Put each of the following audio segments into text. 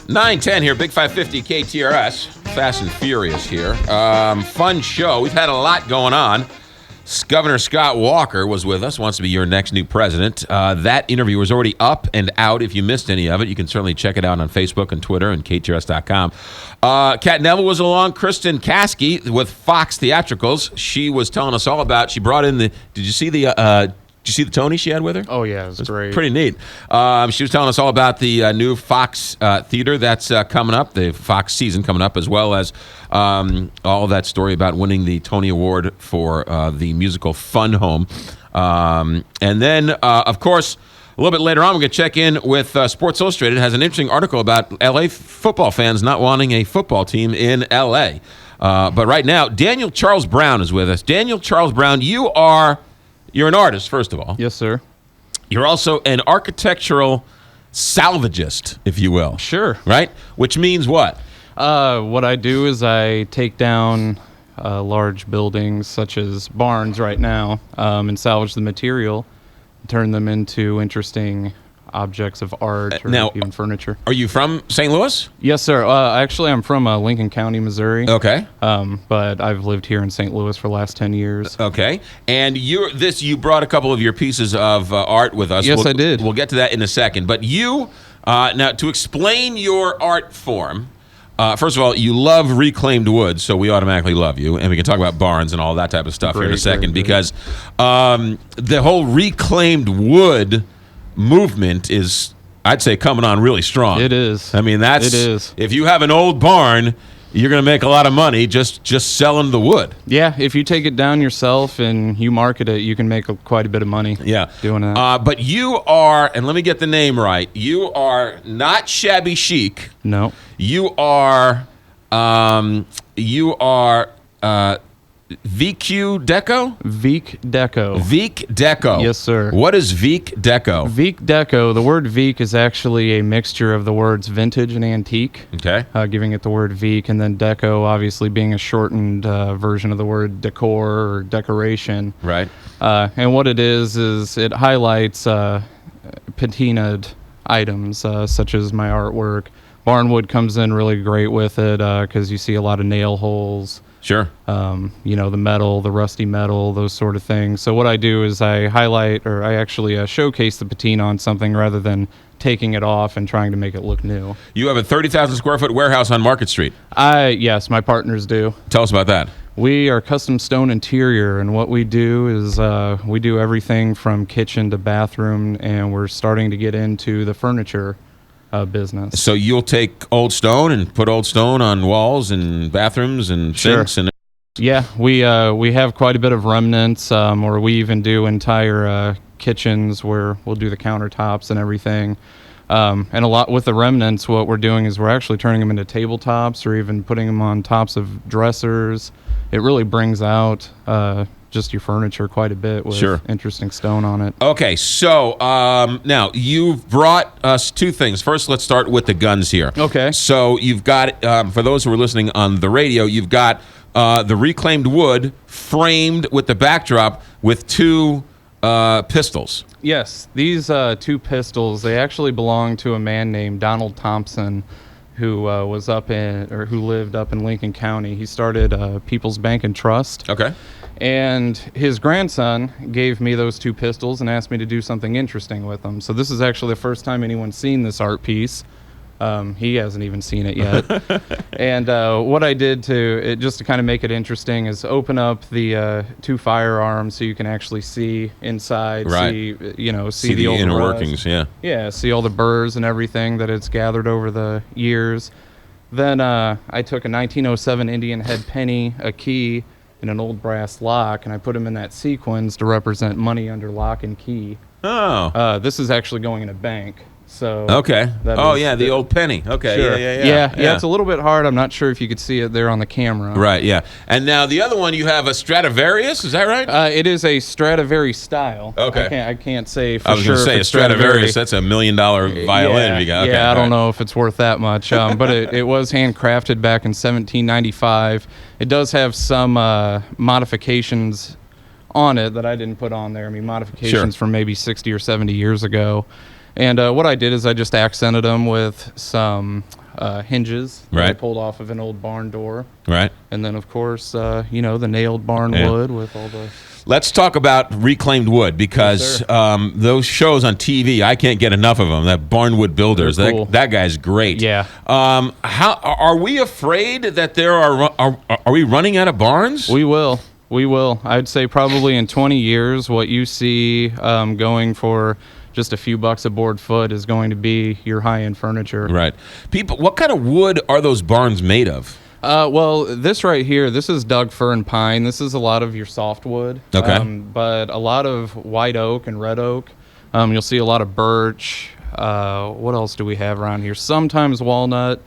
9:10 here, Big 550 KTRS. Fast and Furious here. Fun show. We've had a lot going on. Governor Scott Walker was with us, wants to be your next new president. That interview was already up and out. If you missed any of it, you can certainly check it out on Facebook and Twitter and KTRS.com. Kat Neville was along. Kristen Kasky with Fox Theatricals. She was telling us all about, she brought in the, did you see the Tony she had with her? Oh, yeah, it was great. Pretty neat. She was telling us all about the new Fox theater that's coming up, the Fox season coming up, as well as all that story about winning the Tony Award for the musical Fun Home. And then, of course, a little bit later on, we're going to check in with Sports Illustrated. It has an interesting article about L.A. football fans not wanting a football team in L.A. But right now, Daniel Charles Brown is with us. Daniel Charles Brown, you're an artist, first of all. Yes, sir. You're also an architectural salvagist, if you will. Sure. Right? Which means what? What I do is I take down large buildings, such as barns right now, and salvage the material, turn them into interesting objects of art or now, even furniture. Are you from St. Louis? Yes, sir. Actually, I'm from Lincoln County, Missouri. Okay. But I've lived here in St. Louis for the last 10 years. Okay. And you brought a couple of your pieces of art with us. Yes, I did. We'll get to that in a second. But now to explain your art form, first of all, you love reclaimed wood, so we automatically love you. And we can talk about barns and all that type of stuff here in a second, because the whole reclaimed wood movement is, I'd say, coming on really strong. It is. I mean, it is. If you have an old barn, you're going to make a lot of money just selling the wood. Yeah, if you take it down yourself and you market it, you can make quite a bit of money. Yeah, doing that. But you are, and let me get the name right. You are not shabby chic. No. You are VQ Deco? Vic Deco. Vic Deco. Yes, sir. What is Vic Deco? Vic Deco, the word Vic is actually a mixture of the words vintage and antique. Okay. Giving it the word Vic, and then Deco obviously being a shortened version of the word decor or decoration. Right. And what it is it highlights patinaed items such as my artwork. Barnwood comes in really great with it because you see a lot of nail holes. Sure. The metal, the rusty metal, those sort of things. So what I do is I highlight, or I actually showcase the patina on something rather than taking it off and trying to make it look new. You have a 30,000 square foot warehouse on Market Street. Yes, my partners do. Tell us about that. We are custom stone interior, and what we do is we do everything from kitchen to bathroom, and we're starting to get into the furniture business. So you'll take old stone and put old stone on walls and bathrooms and sinks. Sure. And yeah, we have quite a bit of remnants, or we even do entire kitchens where we'll do the countertops and everything. And a lot with the remnants, what we're doing is we're actually turning them into tabletops or even putting them on tops of dressers. It really brings out just your furniture quite a bit with interesting stone on it. Okay, so now you've brought us two things. First, let's start with the guns here. Okay. So you've got, for those who are listening on the radio, you've got the reclaimed wood framed with the backdrop with two pistols. Yes, these two pistols, they actually belong to a man named Donald Thompson, who who lived up in Lincoln County. He started People's Bank and Trust. Okay. And his grandson gave me those two pistols and asked me to do something interesting with them. So this is actually the first time anyone's seen this art piece. He hasn't even seen it yet. And what I did to kind of make it interesting is open up the two firearms so you can actually see inside, see the old inner rust. workings, yeah, see all the burrs and everything that it's gathered over the years. Then I took a 1907 Indian head penny, a key, and an old brass lock, and I put them in that sequence to represent money under lock and key. Oh. This is actually going in a bank. So okay. The old penny. Okay. Sure. Yeah. It's a little bit hard. I'm not sure if you could see it there on the camera. Right. Yeah. And now the other one, you have a Stradivarius. Is that right? It is a Stradivari style. Okay. I can't say for sure. I was going to say a Stradivarius. That's $1 million violin. I don't know if it's worth that much. But it was handcrafted back in 1795. It does have some modifications on it that I didn't put on there. I mean, modifications from maybe 60 or 70 years ago. And what I did is I just accented them with some hinges that I pulled off of an old barn door. Right. And then, of course, the nailed barn wood with all the... Let's talk about reclaimed wood, because those shows on TV, I can't get enough of them. That Barnwood Builders, cool. that guy's great. Yeah. How are we afraid that there are we running out of barns? We will. I'd say probably in 20 years, what you see going for just a few bucks a board foot is going to be your high-end furniture. Right. What kind of wood are those barns made of? Well, this right here, this is Doug fir and pine. This is a lot of your softwood. Okay. But a lot of white oak and red oak. You'll see a lot of birch. What else do we have around here? Sometimes walnut,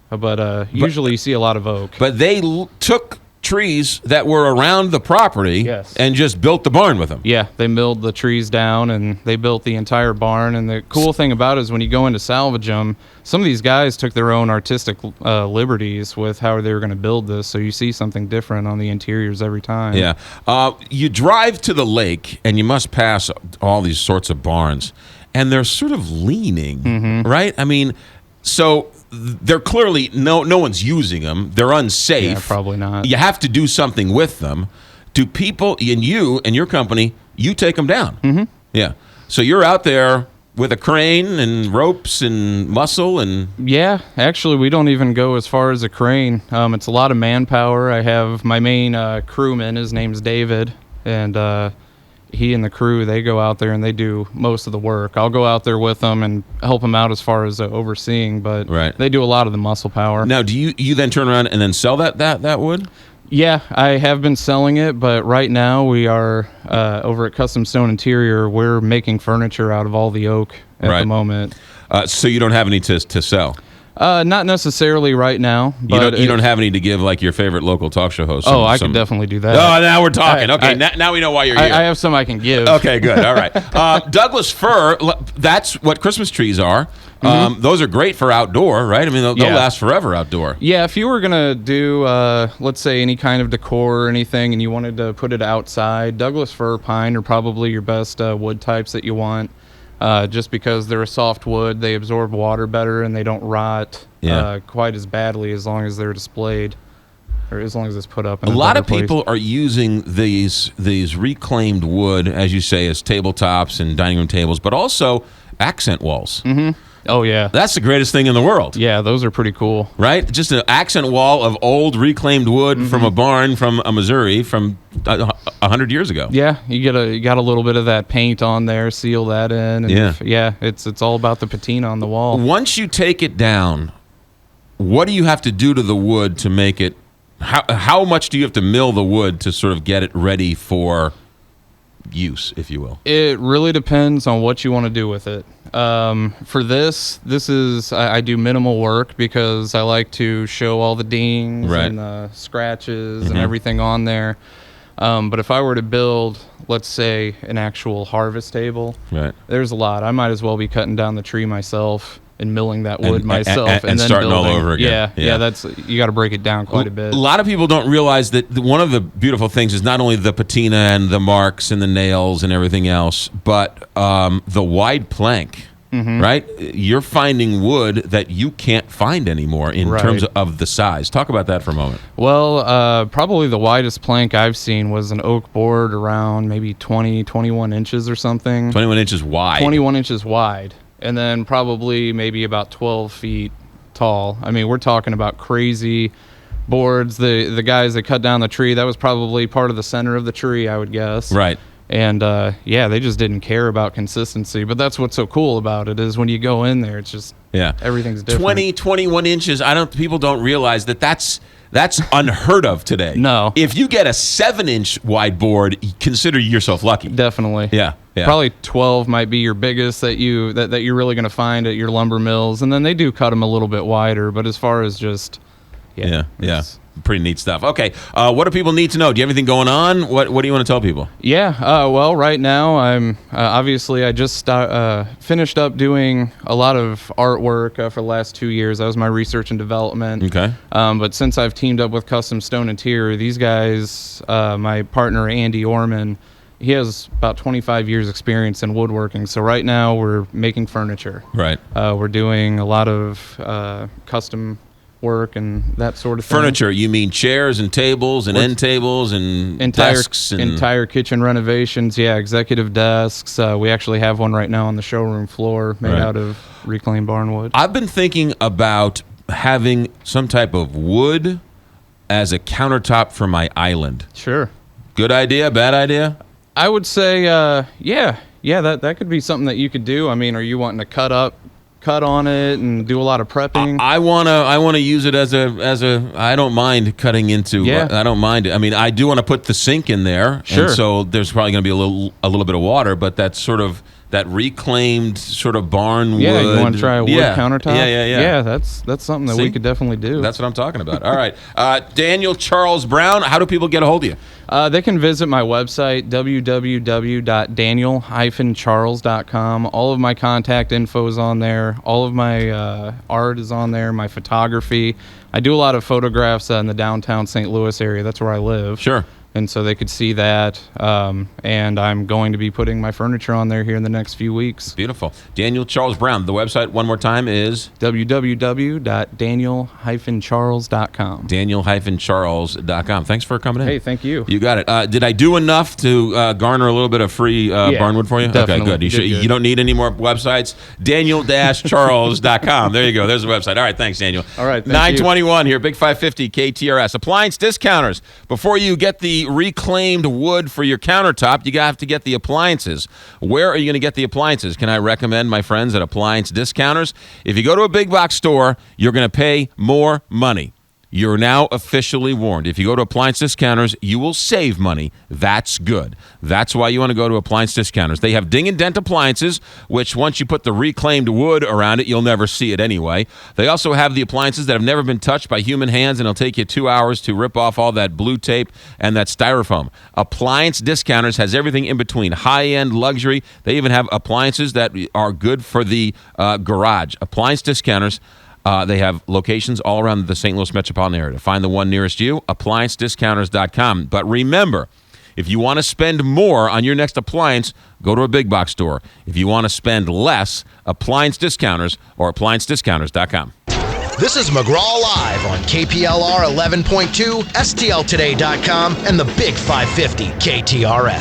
but usually you see a lot of oak. But they took trees that were around the property and just built the barn with them. Yeah, they milled the trees down and they built the entire barn. And the cool thing about it is when you go in to salvage them, some of these guys took their own artistic liberties with how they were going to build this. So you see something different on the interiors every time. Yeah. You drive to the lake and you must pass all these sorts of barns, and they're sort of leaning, right? I mean, so they're clearly no one's using them. They're unsafe. Yeah, probably not. You have to do something with them. Do people, and you and your company, you take them down? Mm-hmm. Yeah. So you're out there with a crane and ropes and muscle and... Yeah, actually, we don't even go as far as a crane. It's a lot of manpower. I have my main crewman. His name's David, and he and the crew, they go out there and they do most of the work. I'll go out there with them and help them out as far as overseeing, but they do a lot of the muscle power. Now, do you then turn around and then sell that wood? Yeah, I have been selling it, but right now we are over at Custom Stone Interior. We're making furniture out of all the oak at the moment. So you don't have any to sell? Not necessarily right now. But you don't have any to give, like your favorite local talk show host? I could definitely do that. Oh, now we're talking. Now we know why you're here. I have some I can give. Okay, good. All right. Douglas fir, that's what Christmas trees are. Those are great for outdoor, right? I mean, they'll last forever outdoor. Yeah, if you were going to do, let's say, any kind of decor or anything, and you wanted to put it outside, Douglas fir, pine are probably your best wood types that you want. Just because they're a soft wood, they absorb water better and they don't rot quite as badly as long as they're displayed, or as long as it's put up in a lot of place. people are using these reclaimed wood, as you say, as tabletops and dining room tables, but also accent walls. Mm-hmm. Oh, yeah. That's the greatest thing in the world. Yeah, those are pretty cool. Right? Just an accent wall of old reclaimed wood from a barn from Missouri from 100 years ago. Yeah, you got a little bit of that paint on there, seal that in. And it's all about the patina on the wall. Once you take it down, what do you have to do to the wood to make it, how much do you have to mill the wood to sort of get it ready for use, if you will? It really depends on what you want to do with it. For this is I do minimal work because I like to show all the dings and the scratches and everything on there. But if I were to build, let's say, an actual harvest table, there's a lot. I might as well be cutting down the tree myself and milling that wood myself and then starting building. all over again. Yeah, that's, you got to break it down quite a bit. A lot of people don't realize that one of the beautiful things is not only the patina and the marks and the nails and everything else, but the wide plank. Right? You're finding wood that you can't find anymore in terms of the size. Talk about that for a moment. Well, probably the widest plank I've seen was an oak board around maybe 21 inches or something. 21 inches wide. 21 inches wide. And then probably maybe about 12 feet tall. I mean, we're talking about crazy boards. The guys that cut down the tree, that was probably part of the center of the tree, I would guess. Right. And they just didn't care about consistency. But that's what's so cool about it is when you go in there, it's just everything's different. 21 inches. People don't realize that's unheard of today. No. If you get a 7-inch wide board, consider yourself lucky. Definitely. Yeah. Probably 12 might be your biggest that you're really going to find at your lumber mills, and then they do cut them a little bit wider. But as far as just pretty neat stuff. Okay, what do people need to know? Do you have anything going on? What do you want to tell people? Yeah, well, right now I'm obviously I just finished up doing a lot of artwork for the last 2 years. That was my research and development. Okay. But since I've teamed up with Custom Stone Interior, these guys, my partner Andy Orman, he has about 25 years experience in woodworking. So right now we're making furniture. Right. We're doing a lot of custom work and that sort of thing. Furniture, you mean chairs and tables and end tables and desks? Entire kitchen renovations, yeah, executive desks. We actually have one right now on the showroom floor made out of reclaimed barnwood. I've been thinking about having some type of wood as a countertop for my island. Sure. Good idea, bad idea? I would say, yeah, that could be something that you could do. I mean, are you wanting to cut on it and do a lot of prepping? I wanna use it as a. I don't mind cutting into. Yeah. I don't mind it. I mean, I do want to put the sink in there. Sure. And so there's probably going to be a little bit of water, but that's sort of that reclaimed sort of barn wood. Yeah, you want to try a wood countertop? Yeah. Yeah, that's something that we could definitely do. That's what I'm talking about. All right, Daniel Charles Brown. How do people get a hold of you? They can visit my website, www.daniel-charles.com. All of my contact info is on there. All of my art is on there, my photography. I do a lot of photographs in the downtown St. Louis area. That's where I live. Sure. And so they could see that. And I'm going to be putting my furniture on there here in the next few weeks. Beautiful. Daniel Charles Brown. The website, one more time, is? www.daniel-charles.com. Daniel-charles.com. Thanks for coming in. Hey, thank you. You got it. Did I do enough to garner a little bit of free barnwood for you? Definitely. Okay, good. You don't need any more websites. Daniel-charles.com. There you go. There's the website. All right, thanks, Daniel. All right, thank 921 here, Big 550 KTRS. Appliance discounters. Before you get the reclaimed wood for your countertop, you have to get the appliances. Where are you going to get the appliances? Can I recommend my friends at Appliance Discounters? If you go to a big box store, you're going to pay more money. You're now officially warned. If you go to Appliance Discounters, you will save money. That's good. That's why you want to go to Appliance Discounters. They have ding and dent appliances, which once you put the reclaimed wood around it, you'll never see it anyway. They also have the appliances that have never been touched by human hands, and it'll take you 2 hours to rip off all that blue tape and that styrofoam. Appliance Discounters has everything in between, high-end luxury. They even have appliances that are good for the garage. Appliance Discounters. They have locations all around the St. Louis metropolitan area. To find the one nearest you, ApplianceDiscounters.com. But remember, if you want to spend more on your next appliance, go to a big box store. If you want to spend less, Appliance Discounters or ApplianceDiscounters.com. This is McGraw Live on KPLR 11.2, STLtoday.com, and the Big 550 KTRS.